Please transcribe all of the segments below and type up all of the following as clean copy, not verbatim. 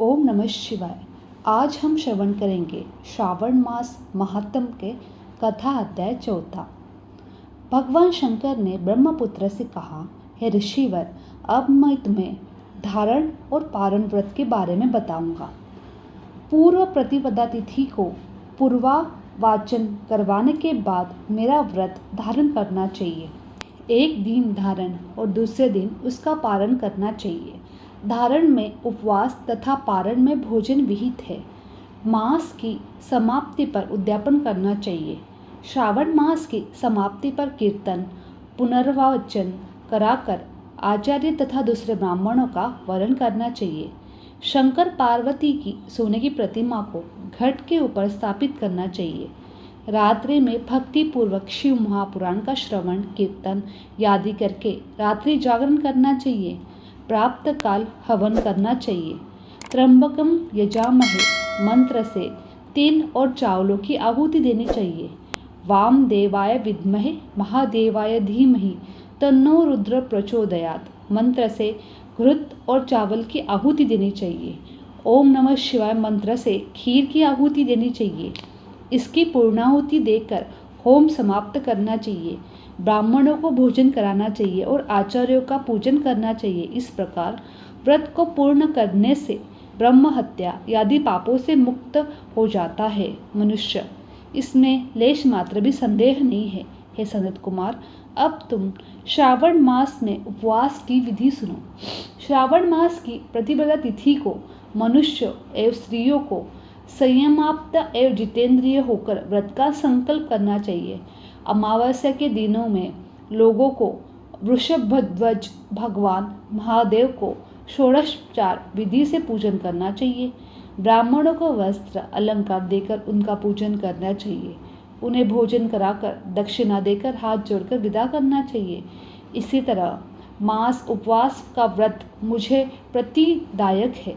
ओम नमः शिवाय। आज हम श्रवण करेंगे श्रावण मास महात्म के कथा अध्याय 4। भगवान शंकर ने ब्रह्मपुत्र से कहा, हे ऋषिवर, अब मैं तुम्हें धारण और पारण व्रत के बारे में बताऊंगा। पूर्व प्रतिपदा तिथि को पूर्वावाचन करवाने के बाद मेरा व्रत धारण करना चाहिए। एक दिन धारण और दूसरे दिन उसका पारण करना चाहिए। धारण में उपवास तथा पारण में भोजन विहित है। मास की समाप्ति पर उद्यापन करना चाहिए। श्रावण मास की समाप्ति पर कीर्तन पुनर्वाचन कराकर आचार्य तथा दूसरे ब्राह्मणों का वरण करना चाहिए। शंकर पार्वती की सोने की प्रतिमा को घट के ऊपर स्थापित करना चाहिए। रात्रि में भक्ति पूर्वक शिव महापुराण का श्रवण कीर्तन आदि करके रात्रि जागरण करना चाहिए। प्राप्त काल हवन करना चाहिए। त्र्यंबकम यजामहे मंत्र से तिल और चावलों की आहुति देनी चाहिए। वाम देवाय विद्महे महादेवाय धीमहि तन्नो रुद्र प्रचोदयात् मंत्र से घृत और चावल की आहुति देनी चाहिए। ओम नमः शिवाय मंत्र से खीर की आहुति देनी चाहिए। इसकी पूर्णाहुति देकर होम समाप्त करना चाहिए। ब्राह्मणों को भोजन कराना चाहिए और आचार्यों का पूजन करना चाहिए। इस प्रकार व्रत को पूर्ण करने से ब्रह्म हत्या आदि पापों से मुक्त हो जाता है मनुष्य। इसमें लेश मात्र भी संदेह नहीं है। हे सनत कुमार, अब तुम श्रावण मास में उपवास की विधि सुनो। श्रावण मास की प्रतिपदा तिथि को मनुष्य एवं स्त्रियों को संयमाप्त एवं जितेंद्रिय होकर व्रत का संकल्प करना चाहिए। अमावस्या के दिनों में लोगों को वृषभध्वज भगवान महादेव को षोडशोपचार विधि से पूजन करना चाहिए। ब्राह्मणों को वस्त्र अलंकार देकर उनका पूजन करना चाहिए। उन्हें भोजन कराकर दक्षिणा देकर हाथ जोड़कर विदा करना चाहिए। इसी तरह मास उपवास का व्रत मुझे प्रतिदायक है।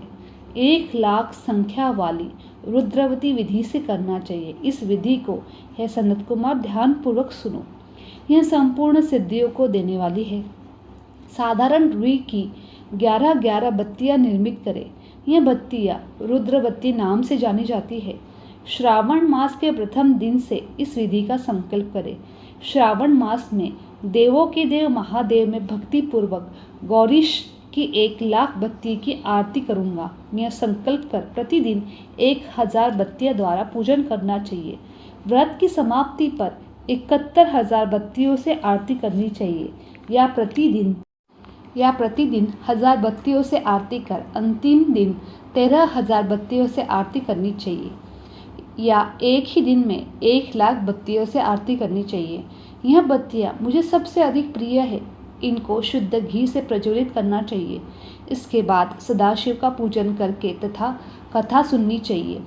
1,00,000 संख्या वाली रुद्रवती विधि से करना चाहिए। इस विधि को हे सनत कुमार ध्यान पूर्वक सुनो। यह संपूर्ण सिद्धियों को देने वाली है। साधारण रुई की 11 बत्तियां निर्मित करें। यह बत्तियां रुद्रवती नाम से जानी जाती है। श्रावण मास के प्रथम दिन से इस विधि का संकल्प करें। श्रावण मास में देवों के देव महादेव में भक्ति पूर्वक गौरीश की 1,00,000 बत्ती की आरती करूंगा। यह संकल्प कर प्रतिदिन 1,000 बत्तियों द्वारा पूजन करना चाहिए। व्रत की समाप्ति पर 71,000 बत्तियों से आरती करनी चाहिए। या प्रतिदिन 1,000 बत्तियों से आरती कर अंतिम दिन 13,000 बत्तियों से आरती करनी चाहिए। या एक ही दिन में 1,00,000 बत्तियों से आरती करनी चाहिए। यह बत्तियां मुझे सबसे अधिक प्रिय है। इनको शुद्ध घी से प्रज्वलित करना चाहिए। इसके बाद सदाशिव का पूजन करके तथा कथा सुननी चाहिए।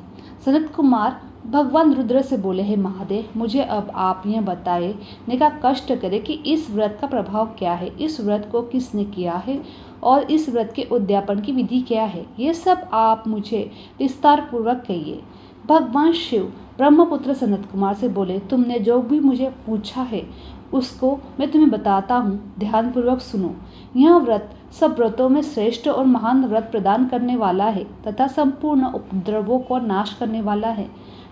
सनत कुमार भगवान रुद्र से बोले, हे महादेव, मुझे अब आप यह बताने का कष्ट करें कि इस व्रत का प्रभाव क्या है, इस व्रत को किसने किया है और इस व्रत के उद्यापन की विधि क्या है। ये सब आप मुझे विस्तार पूर्वक कहिए। भगवान शिव ब्रह्मपुत्र सनत कुमार से बोले, तुमने जो भी मुझे पूछा है उसको मैं तुम्हें बताता हूँ, ध्यानपूर्वक सुनो। यह व्रत सब व्रतों में श्रेष्ठ और महान व्रत प्रदान करने वाला है तथा संपूर्ण उपद्रवों को नाश करने वाला है।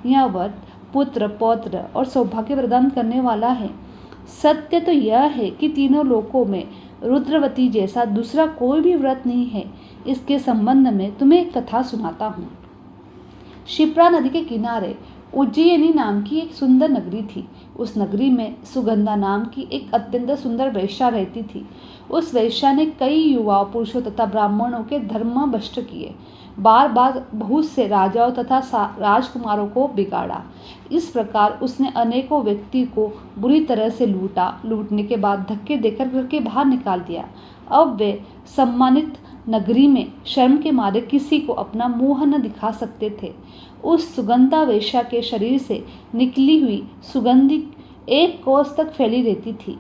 यह व्रत पुत्र पौत्र और सौभाग्य प्रदान करने वाला है। सत्य तो यह है कि तीनों लोकों में रुद्रवती जैसा दूसरा कोई भी व्रत नहीं है। इसके संबंध में तुम्हें एक कथा सुनाता हूँ। क्षिप्रा नदी के किनारे उज्जयिनी नाम की एक सुंदर नगरी थी। उस नगरी में सुगंधा नाम की एक अत्यंत सुंदर वेश्या रहती थी। उस वेश्या ने कई युवाओं पुरुषों तथा ब्राह्मणों के धर्म भ्रष्ट किए। बार बार बहुत से राजाओं तथा राजकुमारों को बिगाड़ा। इस प्रकार उसने अनेकों व्यक्ति को बुरी तरह से लूटा। लूटने के बाद धक्के देकर घर के बाहर निकाल दिया। अब वे सम्मानित नगरी में शर्म के मारे किसी को अपना मुंह न दिखा सकते थे। उस सुगंधा वेश्या के शरीर से निकली हुई सुगंधि 1 कोस तक फैली रहती थी।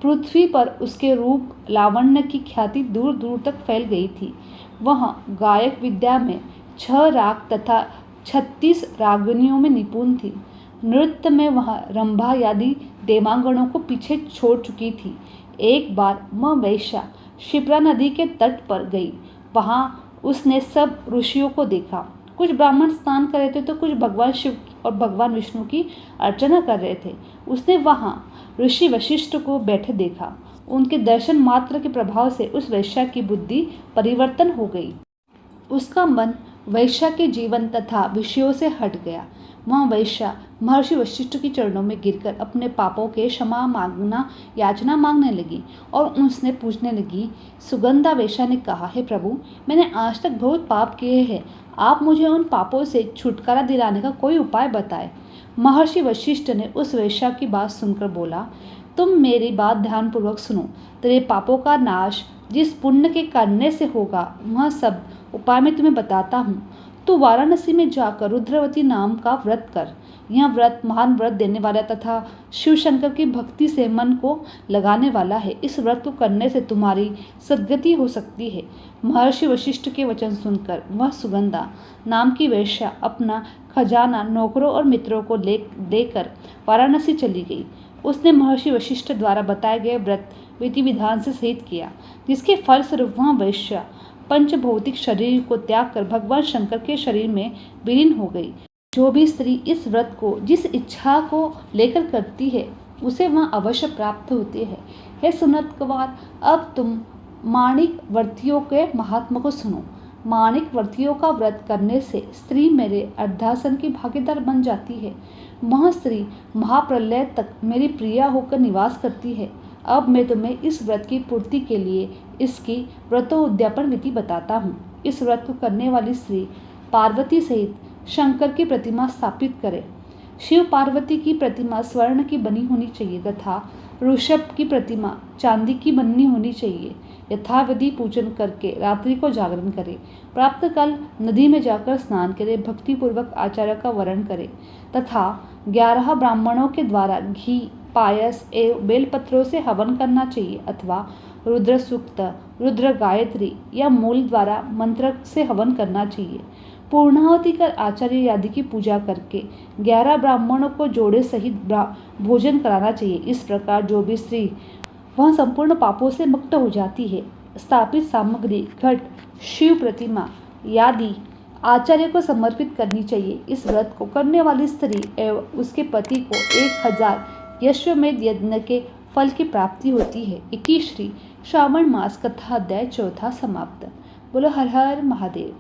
पृथ्वी पर उसके रूप लावण्य की ख्याति दूर दूर तक फैल गई थी। वह गायक विद्या में 6 राग तथा 36 रागिनियों में निपुण थी। नृत्य में वह रंभा आदि देवांगनों को पीछे छोड़ चुकी थी। एक बार वह वेश्या क्षिप्रा नदी के तट पर गई। वहाँ उसने सब ऋषियों को देखा। कुछ ब्राह्मण स्नान कर रहे थे तो कुछ भगवान शिव और भगवान विष्णु की अर्चना कर रहे थे। उसने वहाँ ऋषि वशिष्ठ को बैठे देखा। उनके दर्शन मात्र के प्रभाव से उस वैश्या की बुद्धि परिवर्तन हो गई। उसका मन वैश्या के जीवन तथा विषयों से हट गया। वह वैश्या महर्षि वशिष्ठ के चरणों में गिरकर अपने पापों के क्षमा मांगना याचना मांगने लगी और उसने पूछने लगी। सुगंधा वैश्या ने कहा, हे प्रभु, मैंने आज तक बहुत पाप किए हैं। आप मुझे उन पापों से छुटकारा दिलाने का कोई उपाय बताएं। महर्षि वशिष्ठ ने उस वैश्या की बात सुनकर बोला, तुम मेरी बात ध्यानपूर्वक सुनो। तेरे पापों का नाश जिस पुण्य के करने से होगा, वह सब उपाय मैं तुम्हें बताता हूँ। तू वाराणसी में जाकर रुद्रवती नाम का व्रत कर। यह व्रत महान व्रत देने वाला तथा शिव शंकर की भक्ति से मन को लगाने वाला है। इस व्रत को करने से तुम्हारी सद्गति हो सकती है। महर्षि वशिष्ठ के वचन सुनकर वह सुगंधा नाम की वैश्या अपना खजाना नौकरों और मित्रों को देकर वाराणसी चली गई। उसने महर्षि वशिष्ठ द्वारा बताए गए व्रत विधि विधान से सहित किया, जिसके फलस्वरूप वह वैश्या पंचभौतिक शरीर को त्याग कर भगवान शंकर के शरीर में विलीन हो गई। जो भी स्त्री इस व्रत को जिस इच्छा को लेकर करती है, उसे वह अवश्य प्राप्त होती है। हे सुनत कुमार, अब तुम माणिक व्रतियों के महात्मा को सुनो। माणिक व्रतियों का व्रत करने से स्त्री मेरे अर्धासन की भागीदार बन जाती है। वह स्त्री महाप्रलय तक मेरी प्रिया होकर निवास करती है। अब मैं तुम्हें इस व्रत की पूर्ति के लिए इसकी व्रतोद्यापन विधि बताता हूँ। इस व्रत को करने वाली स्त्री पार्वती सहित शंकर की प्रतिमा स्थापित करे। शिव पार्वती की प्रतिमा स्वर्ण की बनी होनी चाहिए तथा ऋषभ की प्रतिमा चांदी की बननी होनी चाहिए। यथाविधि पूजन करके रात्रि को जागरण करे। प्रातःकाल नदी में जाकर स्नान करे। भक्तिपूर्वक आचार्य का वर्ण करे तथा 11 ब्राह्मणों के द्वारा घी, पायस एवं बेलपत्रों से हवन करना चाहिए अथवा रुद्र सूक्त, रुद्र गायत्री या मूल द्वारा मंत्र से हवन करना चाहिए। पूर्णाहुति कर आचार्य आदि की पूजा करके 11 ब्राह्मणों को जोड़े सहित भोजन कराना चाहिए। इस प्रकार जो भी स्त्री वह संपूर्ण पापों से मुक्त हो जाती है। स्थापित सामग्री घट, शिव प्रतिमा आदि आचार्य को समर्पित करनी चाहिए। इस व्रत को करने वाली स्त्री एवं उसके पति को 1000 यश्वमेध यज्ञ के फल की प्राप्ति होती है। इति श्री श्रावण मास कथा अध्याय 4 समाप्त। बोलो हर हर महादेव।